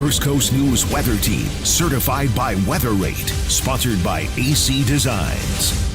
First Coast News Weather Team, certified by Weather Rate, sponsored by AC Designs.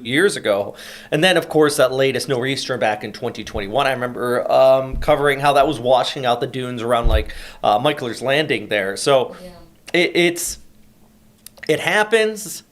Years ago. And then, of course, that latest nor'easter back in 2021, I remember covering how that was washing out the dunes around like Michael's Landing there. So it happens.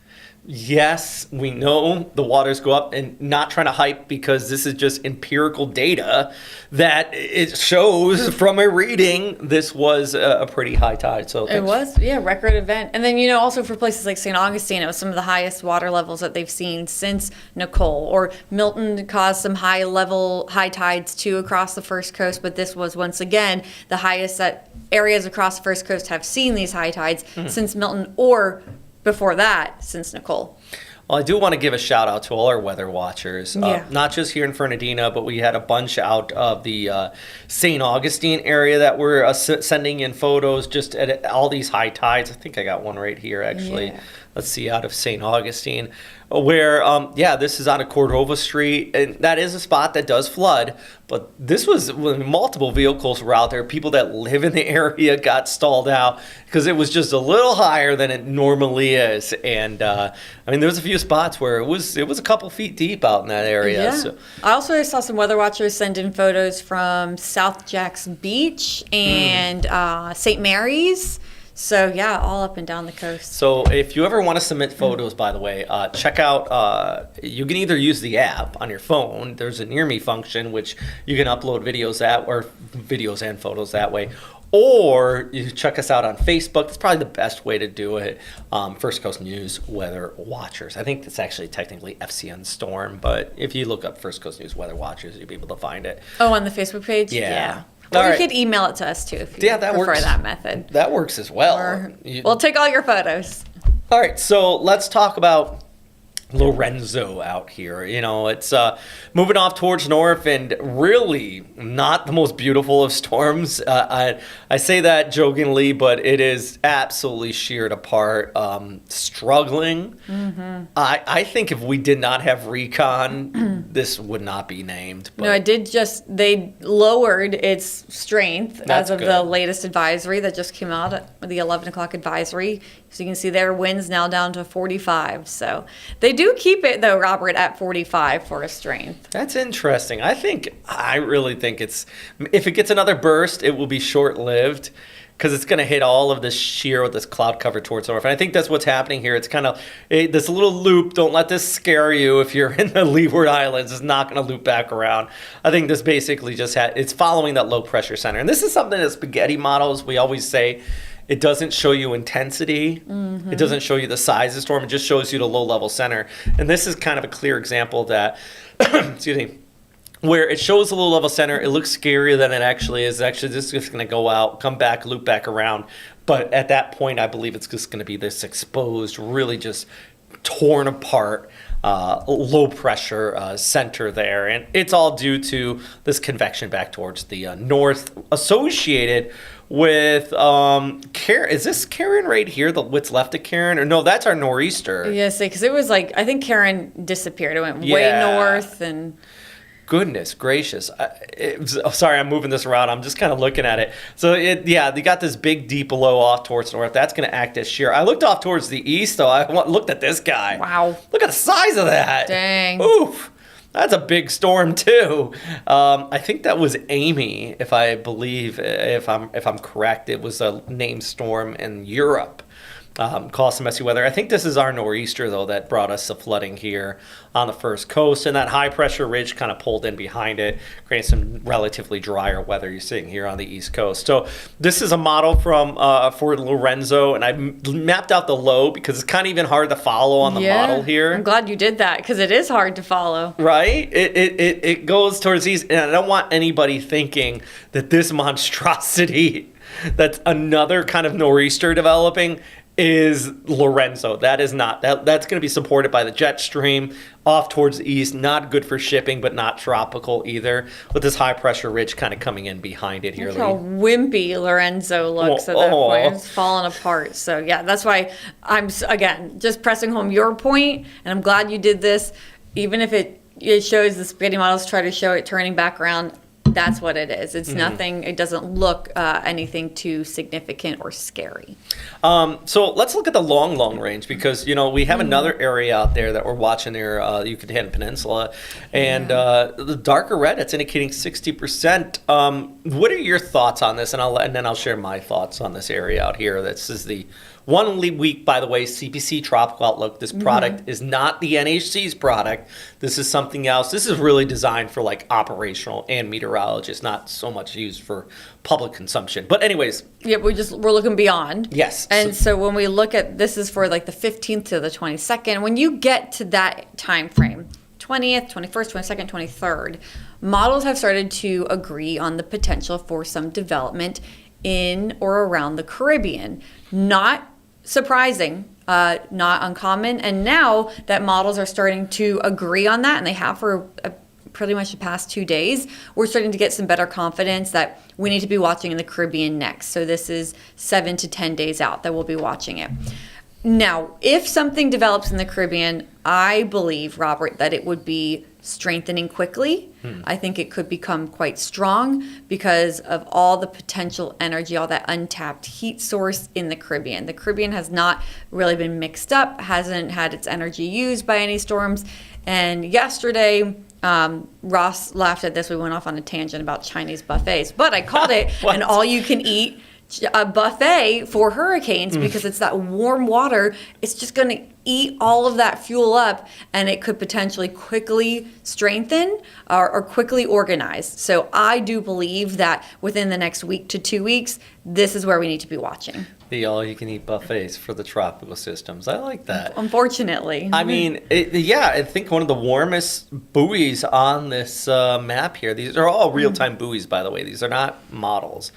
Yes, we know the waters go up, and not trying to hype, because this is just empirical data that it shows from a reading this was a pretty high tide. So it was, yeah, record event. And then, also for places like St. Augustine, it was some of the highest water levels that they've seen since Nicole. Or Milton caused some high tides too across the First Coast, but this was once again the highest that areas across the First Coast have seen these high tides since Milton, or before that, since Nicole. Well, I do want to give a shout out to all our weather watchers, Yeah. not just here in Fernandina, but we had a bunch out of the St. Augustine area that were sending in photos just at all these high tides. I think I got one right here, actually. Yeah. Let's see, out of St. Augustine, where, this is out of Cordova Street, and that is a spot that does flood, but this was when multiple vehicles were out there. People that live in the area got stalled out because it was just a little higher than it normally is. And, there was a few spots where it was a couple feet deep out in that area. Yeah. So. I also saw some weather watchers send in photos from South Jacks Beach and St. Mary's. So, yeah, all up and down the coast. So if you ever want to submit photos, by the way, check out, you can either use the app on your phone. There's a Near Me function, which you can upload videos and photos that way. Or you check us out on Facebook. That's probably the best way to do it. First Coast News Weather Watchers. I think it's actually technically FCN Storm, but if you look up First Coast News Weather Watchers, you'll be able to find it. Oh, on the Facebook page? Yeah. Or All you right. could email it to us, too, if you that prefer works. that method. That works as well. Or we'll take all your photos. All right, so let's talk about Lorenzo out here. It's moving off towards north and really not the most beautiful of storms. I say that jokingly, but it is absolutely sheared apart, struggling. Mm-hmm. I think if we did not have recon, this would not be named. But. No, they lowered its strength That's as of good. the latest advisory that just came out, the 11 o'clock advisory. So you can see their winds now down to 45. So they do keep it, though, Robert, at 45 for a strength. That's interesting. I really think if it gets another burst, it will be short-lived because it's going to hit all of this shear with this cloud cover towards north. And I think that's what's happening here. It's kind of this little loop. Don't let this scare you if you're in the Leeward Islands. It's not going to loop back around. I think this basically it's following that low-pressure center. And this is something that spaghetti models, we always say, it doesn't show you intensity. Mm-hmm. It doesn't show you the size of the storm. It just shows you the low-level center. And this is kind of a clear example of that, excuse me, where it shows the low-level center. It looks scarier than it actually is. Actually, this is just going to go out, come back, loop back around. But at that point, I believe it's just going to be this exposed, really just torn apart, low-pressure center there. And it's all due to this convection back towards the north associated with is this Karen right here, what's left of Karen? Or no, that's our nor'easter. Yes, because it was I think Karen disappeared. It went way north and... Goodness gracious. Sorry, I'm moving this around. I'm just kind of looking at it. So, they got this big, deep low off towards north. That's going to act as shear. I looked off towards the east, though. I looked at this guy. Wow. Look at the size of that. Dang. Oof. That's a big storm, too. I think that was Amy, if I'm correct. It was a named storm in Europe. Caused some messy weather. I think this is our nor'easter, though, that brought us the flooding here on the First Coast. And that high-pressure ridge kind of pulled in behind it, creating some relatively drier weather you're seeing here on the East Coast. So this is a model for Lorenzo, and I mapped out the low because it's kind of even hard to follow on the model here. I'm glad you did that because it is hard to follow. Right? It goes towards east, and I don't want anybody thinking that this monstrosity that's another kind of nor'easter developing is Lorenzo. That is not. That's going to be supported by the jet stream off towards the east. Not good for shipping, but not tropical either, with this high-pressure ridge kind of coming in behind it here. Look how wimpy Lorenzo looks at that point. It's falling apart. So, yeah, that's why I'm, again, just pressing home your point, and I'm glad you did this. Even if it shows the spaghetti models try to show it turning back around, that's what it is. It's nothing. It doesn't look anything too significant or scary. So let's look at the long range because, we have another area out there that we're watching there, Yucatan Peninsula. And the darker red, it's indicating 60%. What are your thoughts on this? And then I'll share my thoughts on this area out here. This is the 1 week, by the way, CPC Tropical Outlook. This product is not the NHC's product. This is something else. This is really designed for operational and meteorologists, not so much used for public consumption. But anyways. Yeah, we're looking beyond. Yes. And so when we look at, this is for the 15th to the 22nd, when you get to that time frame, 20th, 21st, 22nd, 23rd, models have started to agree on the potential for some development in or around the Caribbean. Not surprising not uncommon. And now that models are starting to agree on that, and they have for pretty much the past 2 days, we're starting to get some better confidence that we need to be watching in the Caribbean next. So this is 7 to 10 days out that we'll be watching it. Now, if something develops in the Caribbean, I believe, Robert, that it would be strengthening quickly. I think it could become quite strong because of all the potential energy, all that untapped heat source in the Caribbean. The Caribbean has not really been mixed up, hasn't had its energy used by any storms. And yesterday, Ross laughed at this. We went off on a tangent about Chinese buffets, but I called it an all-you-can-eat a buffet for hurricanes because it's that warm water. It's just going to eat all of that fuel up, and it could potentially quickly strengthen or quickly organize. So I do believe that within the next week to 2 weeks, this is where we need to be watching. The all-you-can-eat buffets for the tropical systems. I like that. Unfortunately. I mean, I think one of the warmest buoys on this map here, these are all real-time buoys, by the way. These are not models.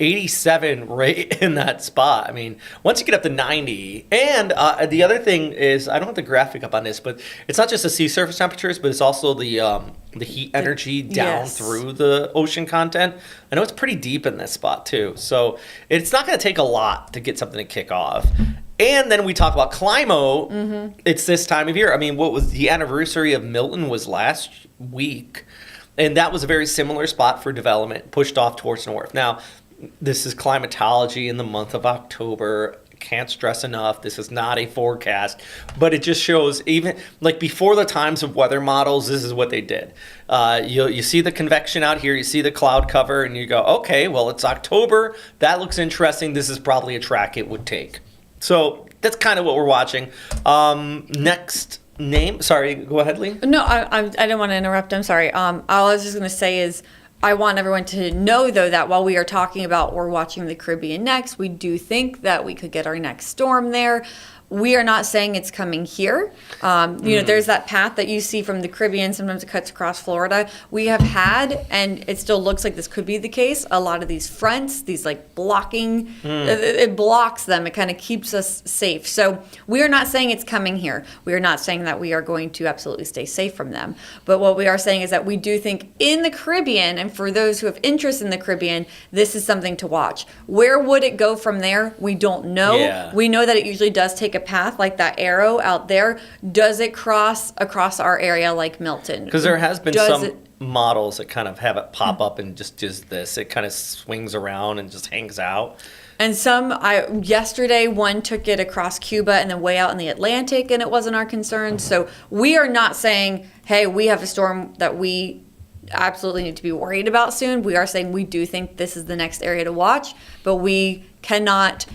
87 right in that spot. I mean, once you get up to 90, and the other thing is, I don't have the graphic up on this, but it's not just the sea surface temperatures, but it's also the heat energy down through the ocean content. I know it's pretty deep in this spot too, so it's not going to take a lot to get something to kick off. And then we talk about Climo. It's this time of year. I mean, what was the anniversary of Milton was last week, and that was a very similar spot for development, pushed off towards north. Now, this is climatology in the month of October. Can't stress enough, this is not a forecast, but it just shows, even like before the times of weather models, this is what they did. You see the convection out here, you see the cloud cover, and you go, okay, well, it's October. That looks interesting. This is probably a track it would take. So that's kind of what we're watching. Next name. Sorry, go ahead, Lee. No, I didn't want to interrupt. I'm sorry. All I was just going to say is, I want everyone to know, though, that while we are talking about we're watching the Caribbean next, we do think that we could get our next storm there. We are not saying it's coming here. There's that path that you see from the Caribbean. Sometimes it cuts across Florida. We have had, and it still looks like this could be the case, a lot of these fronts, these like blocking, it blocks them. It kind of keeps us safe. So we are not saying it's coming here. We are not saying that we are going to absolutely stay safe from them. But what we are saying is that we do think in the Caribbean, and for those who have interest in the Caribbean, this is something to watch. Where would it go from there? We don't know. Yeah. We know that it usually does take a path like that arrow out there. Does it cross across our area like Milton? Because there has been some models that kind of have it pop up and just does this. It kind of swings around and just hangs out. And yesterday one took it across Cuba and then way out in the Atlantic, and it wasn't our concern. So we are not saying, hey, we have a storm that we absolutely need to be worried about soon. We are saying we do think this is the next area to watch, but we cannot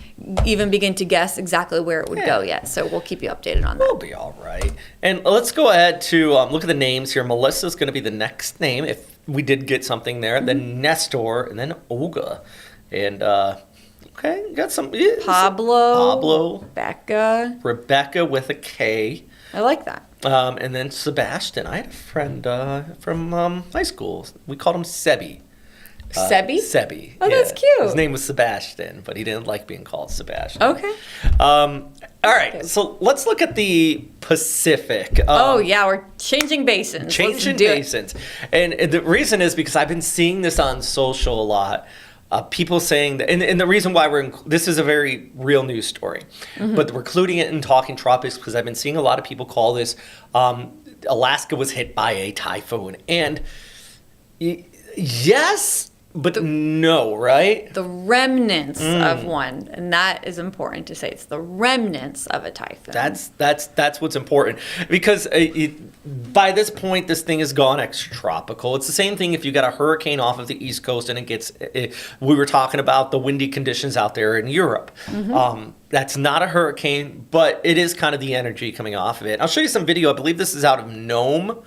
even begin to guess exactly where it would go yet. So we'll keep you updated on that. We'll be all right. And let's go ahead to look at the names here. Melissa's going to be the next name if we did get something there. Then Nestor, and then Olga. And, okay, got some. Pablo. Rebecca with a K. I like that. And then Sebastian. I had a friend from high school. We called him Sebi. Sebi? Sebi. Oh, yeah. That's cute. His name was Sebastian, but he didn't like being called Sebastian. Okay. All right, so let's look at the Pacific. We're changing basins. Changing basins. And the reason is because I've been seeing this on social a lot. People saying that, and the reason why this is a very real news story, but we're including it in Talkin Tropics because I've been seeing a lot of people call this Alaska was hit by a typhoon. And yes, but no, right? The remnants of one, and that is important to say. It's the remnants of a typhoon. That's what's important because by this point, this thing has gone extratropical. It's the same thing if you got a hurricane off of the East Coast and we were talking about the windy conditions out there in Europe. That's not a hurricane, but it is kind of the energy coming off of it. I'll show you some video. I believe this is out of Nome.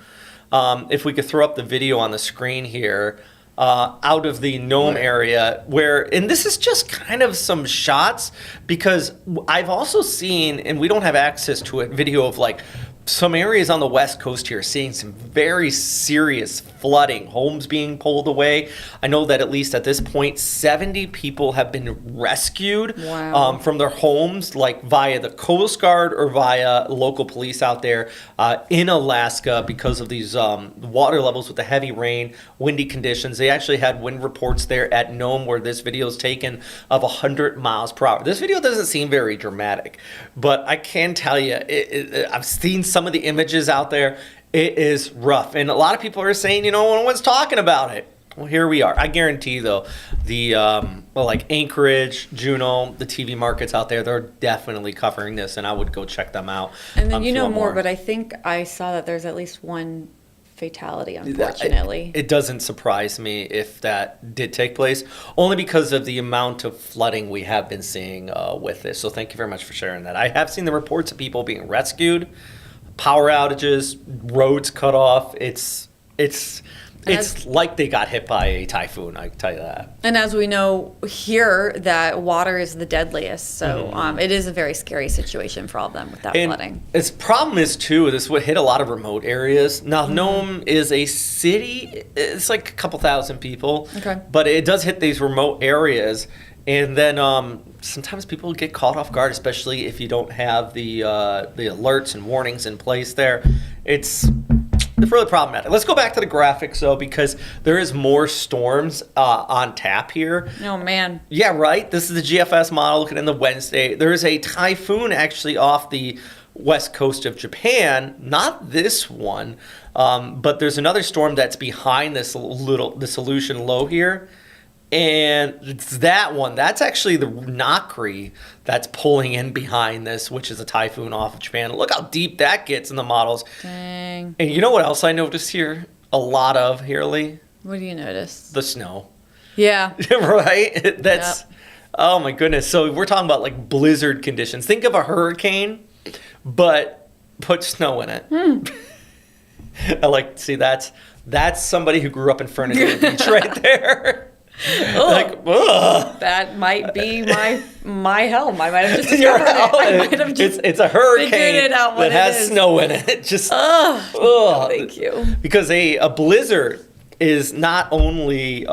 If we could throw up the video on the screen here. Out of the Nome area and this is just kind of some shots because I've also seen, and we don't have access to it, video of like some areas on the west coast here are seeing some very serious flooding, homes being pulled away. I know that at least at this point, 70 people have been rescued from their homes, like via the Coast Guard or via local police out there in Alaska because of these water levels with the heavy rain, windy conditions. They actually had wind reports there at Nome where this video is taken of 100 miles per hour. This video doesn't seem very dramatic, but I can tell you, I've seen some of the images out there. It is rough, and a lot of people are saying, no one's talking about it. Well, here we are. I guarantee, though, the like Anchorage, Juneau, the TV markets out there, they're definitely covering this, and I would go check them out. And then you know more, but I think I saw that there's at least one fatality, unfortunately. It doesn't surprise me if that did take place, only because of the amount of flooding we have been seeing with this. So thank you very much for sharing that. I have seen the reports of people being rescued, power outages, roads cut off. It's like they got hit by a typhoon, I can tell you that. And as we know here, that water is the deadliest. So it is a very scary situation for all of them with that flooding. Its problem is, too, this would hit a lot of remote areas. Now, Nome is a city. It's like a couple thousand people. Okay. But it does hit these remote areas. And then sometimes people get caught off guard, especially if you don't have the alerts and warnings in place there. It's really problematic. Let's go back to the graphics, though, because there is more storms on tap here. Oh, man. Yeah, right? This is the GFS model looking in the Wednesday. There is a typhoon actually off the west coast of Japan. Not this one, but there's another storm that's behind this Aleutian low here. And it's that one. That's actually the Nakri that's pulling in behind this, which is a typhoon off of Japan. Look how deep that gets in the models. Dang. And you know what else I noticed here? A lot of here, Lee? What do you notice? The snow. Yeah. Right? That's, oh my goodness. So we're talking about like blizzard conditions. Think of a hurricane, but put snow in it. I like, see, that's somebody who grew up in Fernandina Beach right there. That might be my helm. I might have just discovered it. It's a hurricane that has snow in it. Just thank you. Because a blizzard is not only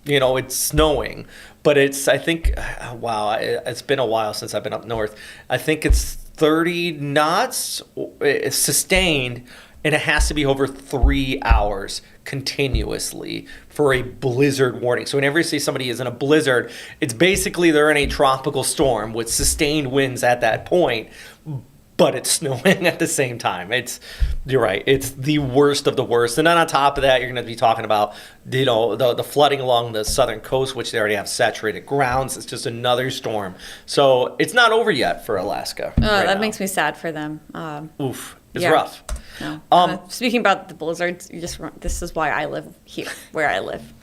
it's snowing, but it's it's been a while since I've been up north. I think it's 30 knots. It's sustained. And it has to be over 3 hours continuously for a blizzard warning. So whenever you see somebody is in a blizzard, it's basically they're in a tropical storm with sustained winds at that point, but it's snowing at the same time. You're right. It's the worst of the worst. And then on top of that, you're going to be talking about the flooding along the southern coast, which they already have saturated grounds. It's just another storm. So it's not over yet for Alaska. That makes me sad for them. It's rough. No. Speaking about the blizzards, this is why I live here, where I live.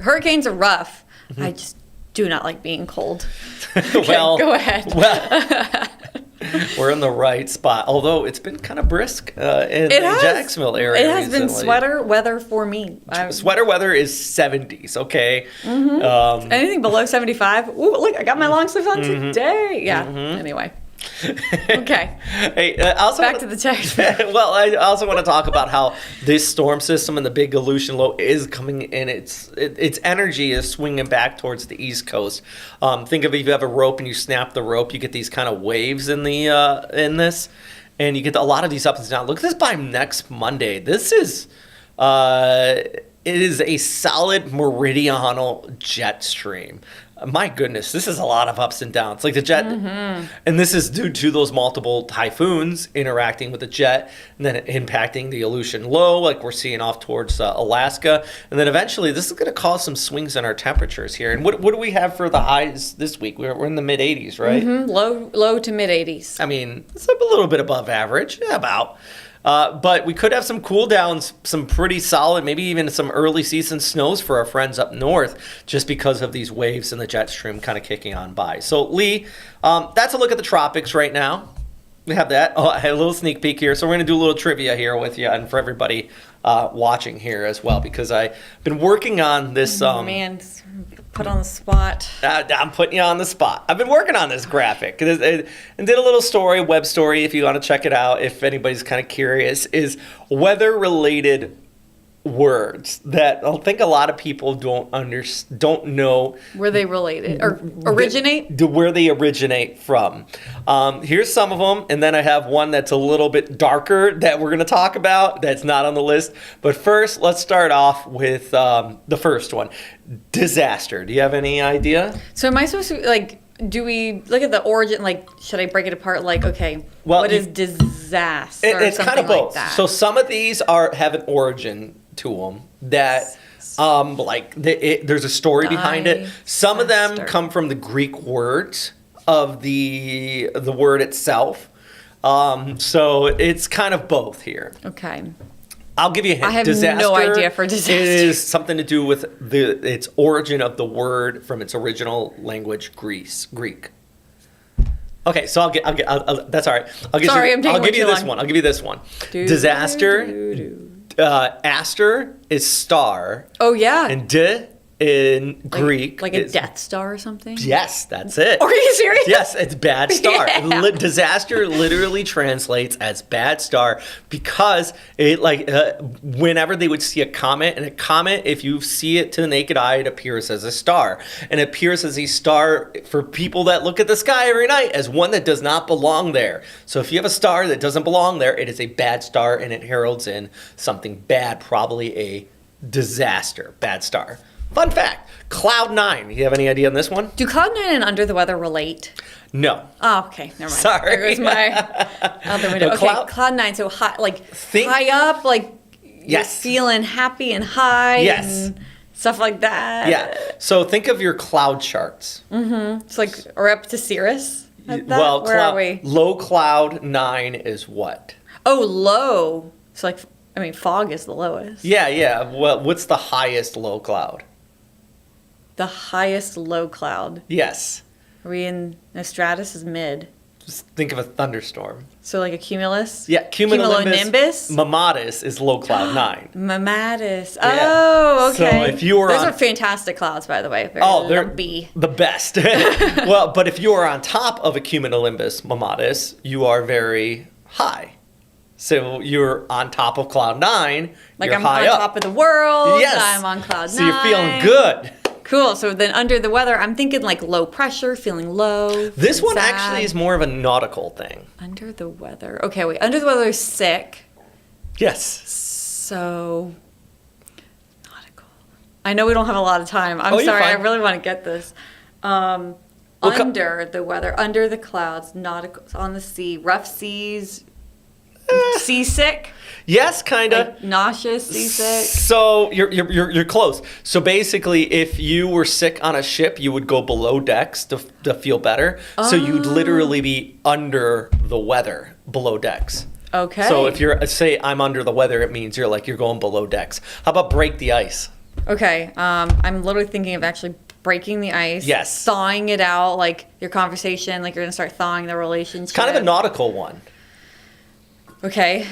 Hurricanes are rough. I just do not like being cold. Well, go ahead. Well, we're in the right spot. Although it's been kind of brisk in the Jacksonville area. It has been sweater weather for me. Sweater weather is 70s, okay? Anything below 75? Ooh, look, I got my long sleeves on today. Yeah, anyway. Okay. Hey, back to the text. Well, I also want to talk about how this storm system and the big Aleutian low is coming in. Its energy is swinging back towards the East Coast. Think of if you have a rope and you snap the rope, you get these kind of waves in this, and you get a lot of these up and down. Look at this by next Monday. This is it is a solid meridional jet stream. My goodness, this is a lot of ups and downs. Like the jet, and this is due to those multiple typhoons interacting with the jet and then impacting the Aleutian low, like we're seeing off towards Alaska. And then eventually, this is going to cause some swings in our temperatures here. And what do we have for the highs this week? We're in the mid 80s, right? Low to mid 80s. I mean, it's a little bit above average, about. But we could have some cool downs, some pretty solid, maybe even some early season snows for our friends up north, just because of these waves and the jet stream kind of kicking on by. So, Lee, that's a look at the tropics right now. we have that. Oh, I had a little sneak peek here. So we're going to do a little trivia here with you and for everybody watching here as well, because I've been working on this. Man, put on the spot. I'm putting you on the spot. I've been working on this graphic and did a little story, web story, if you want to check it out, if anybody's kind of curious, is weather-related words that I think a lot of people don't know Were they related or originate? where they originate from. Here's some of them, and then I have one that's a little bit darker that we're going to talk about that's not on the list. But first, let's start off with the first one, disaster. Do you have any idea? So am I supposed to, like, do we look at the origin, like, should I break it apart, like, okay, what is disaster It's or kind of something both. like that? So some of these have an origin to them that there's a story behind it. Some of them come from the Greek words of the word itself. So it's kind of both here. Okay. I'll give you a hint. I have Disaster, no idea for disaster. It is something to do with its origin of the word from its original language, Greek. Okay, so that's all right. I'm taking you this one. I'll give you this one. Disaster. Aster is star. Oh yeah. And in Greek, like a Death Star or something. Yes, that's it. Are you serious? Yes, it's bad star. Yeah. Disaster literally translates as bad star because it whenever they would see a comet, and a comet, if you see it to the naked eye, it appears as a star, and it appears as a star for people that look at the sky every night as one that does not belong there. So if you have a star that doesn't belong there, it is a bad star, and it heralds in something bad, probably a disaster. Bad star. Fun fact, Cloud 9. You have any idea on this one? Do Cloud 9 and Under the Weather relate? No. Oh, okay. Never mind. Sorry. There goes my out the window. No, Okay, Cloud 9. So high, high up, like Yes. you're feeling happy and high. Yes. And stuff like that. Yeah. So think of your cloud charts. It's like, or up to Cirrus. Like that? Where are we? Low cloud 9 is what? Oh, low. So fog is the lowest. Yeah. Well, what's the highest low cloud? The highest low cloud. Yes. Are we in stratus is mid? Just think of a thunderstorm. So like a cumulus? Yeah, cumulonimbus. Mammatus is low cloud 9. Mammatus. Yeah. Oh, okay. So if you were Those are fantastic clouds, by the way. Very they're lumpy. the best. Well, but if you are on top of a cumulonimbus mammatus, you are very high. So you're on top of cloud 9. Like you're I'm high on up. top of the world. Yes. I'm on cloud 9. So you're feeling good. Cool. So then under the weather, I'm thinking like low pressure, feeling low. This one sad. actually is more of a nautical thing. Under the weather. Okay, wait. Under the weather is sick. Yes. So nautical. I know we don't have a lot of time. I'm you're sorry. I fine. really want to get this. Under the weather, under the clouds, nautical, on the sea, rough seas, seasick. Yes, kind of. Like nauseous, seasick. So you're close. So basically, if you were sick on a ship, you would go below decks to feel better. So you'd literally be under the weather below decks. Okay. So if you're I'm under the weather, it means you're going below decks. How about break the ice? Okay. I'm literally thinking of actually breaking the ice. Yes. Thawing it out, like your conversation, like you're gonna start thawing the relationship. It's kind of a nautical one. Okay.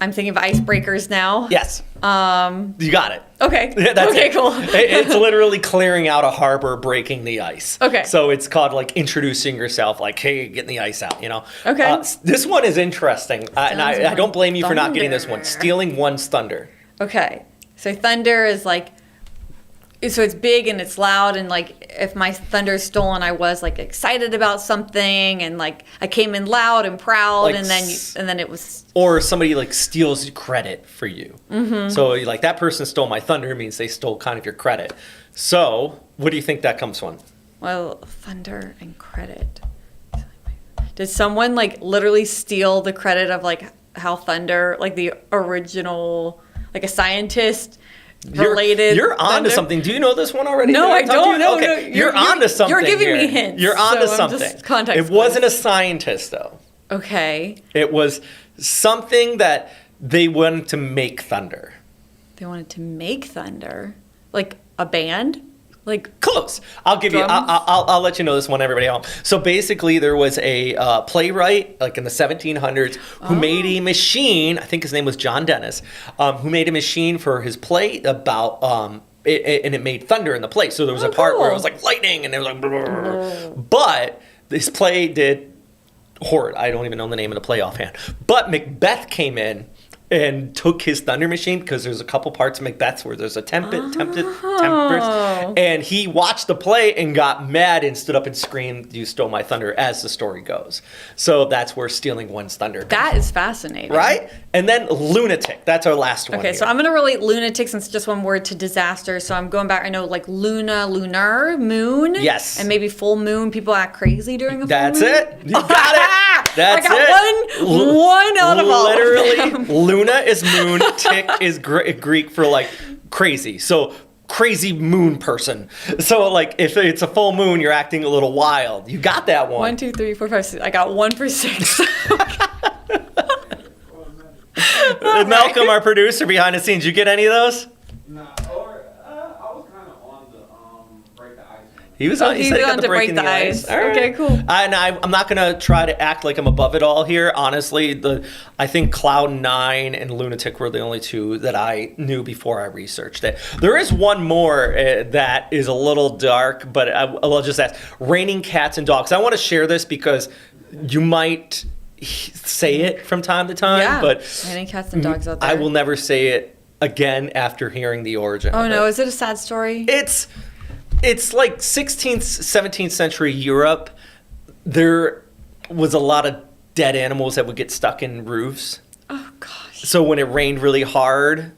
I'm thinking of icebreakers now. Yes. You got it. Okay. Yeah, that's okay, it. cool. It's literally clearing out a harbor, breaking the ice. Okay. So it's called like introducing yourself, like, hey, getting the ice out, Okay. This one is interesting, and I don't blame you for not getting this one. Thunder. Stealing one's thunder. Okay. So thunder is like, so it's big and it's loud, and like if my thunder is stolen, I was like excited about something, and like I came in loud and proud, Like and then it was. Or somebody like steals credit for you. Mm-hmm. So like that person stole my thunder means they stole kind of your credit. So what do you think that comes from? Well, thunder and credit. Did someone like literally steal the credit of like how thunder, like the original, like a scientist related? You're on to something. Do you know this one already? No, I don't know. Okay. No, you're on to something. You're giving here. me hints. You're on to so I'm something. just context It wasn't a scientist though. Okay. It was something that they wanted to make thunder. They wanted to make thunder, like a band. Like Close. I'll give you. drums? I'll let you know this one, everybody at home. So basically, there was a playwright, like in the 1700s, who made a machine. I think his name was John Dennis, who made a machine for his play about. And it made thunder in the play. So there was a part where it cool. was like lightning, and it was like. Brrr. But this play did horrid. I don't even know the name of the play offhand. But Macbeth came in and took his thunder machine, because there's a couple parts of Macbeth where there's a tempest, and he watched the play and got mad and stood up and screamed, "You stole my thunder," as the story goes. So that's where stealing one's thunder comes that from. is fascinating. Right? And then lunatic. That's our last one. Okay, so here. I'm going to relate lunatic, since it's just one word, to disaster. So I'm going back. I know, like lunar, moon. Yes. And maybe full moon. People act crazy during a full That's moon. it. You got it. That's I got one out of all of them. Literally, Luna is moon. Tick is Greek for like crazy. So crazy moon person. So like if it's a full moon, you're acting a little wild. You got that one. 1, 2, 3, 4, 5, 6. I got 1 for 6. Malcolm, our producer behind the scenes, you get any of those? Nah, or I was kind of on the break the ice one. He was on. He he's said he got on the to breaking break the ice. All right. Okay, cool. I'm not gonna try to act like I'm above it all here. Honestly, I think Cloud 9 and Lunatic were the only two that I knew before I researched it. There is one more that is a little dark, but I'll just ask. Raining Cats and Dogs. I want to share this because you might say it from time to time, Yeah. but Raining cats and dogs out there. I will never say it again after hearing the origin. Oh of no, it. is it a sad story? It's like 16th, 17th century Europe. There was a lot of dead animals that would get stuck in roofs. Oh gosh. So when it rained really hard,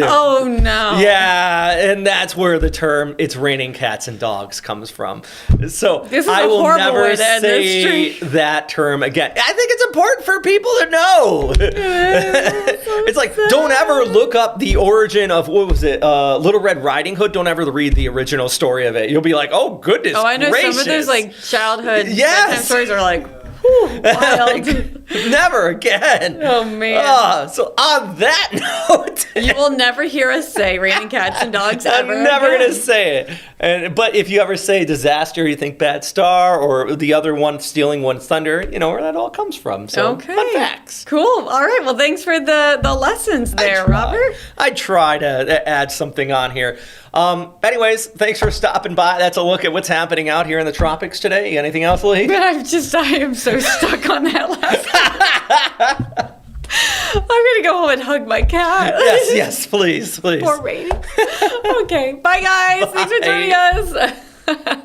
Oh no. yeah, and that's where the term "it's raining cats and dogs" comes from. So This is I a will horrible never way to end this say stream. that term again. I think it's important for people to know. It's like, don't ever look up the origin of, what was it, Little Red Riding Hood. Don't ever read the original story of it. You'll be like, oh goodness Oh, I know gracious. some of those like childhood Yes. bedtime stories are like, whew, wild. Never again. Oh, man. So on that note, You will never hear us say raining cats and dogs I'm ever never again. gonna say it. But if you ever say disaster, you think bad star, or the other one stealing one's thunder, you know where that all comes from. So Okay. fun facts. Cool. All right. Well, thanks for the lessons there, Robert. I try to add something on here. Anyways, thanks for stopping by. That's a look at what's happening out here in the tropics today. You got anything else, Lee? I am so stuck on that last I'm gonna go home and hug my cat. Yes, please. Poor Rainy. Okay. Bye, guys. Thanks for joining us.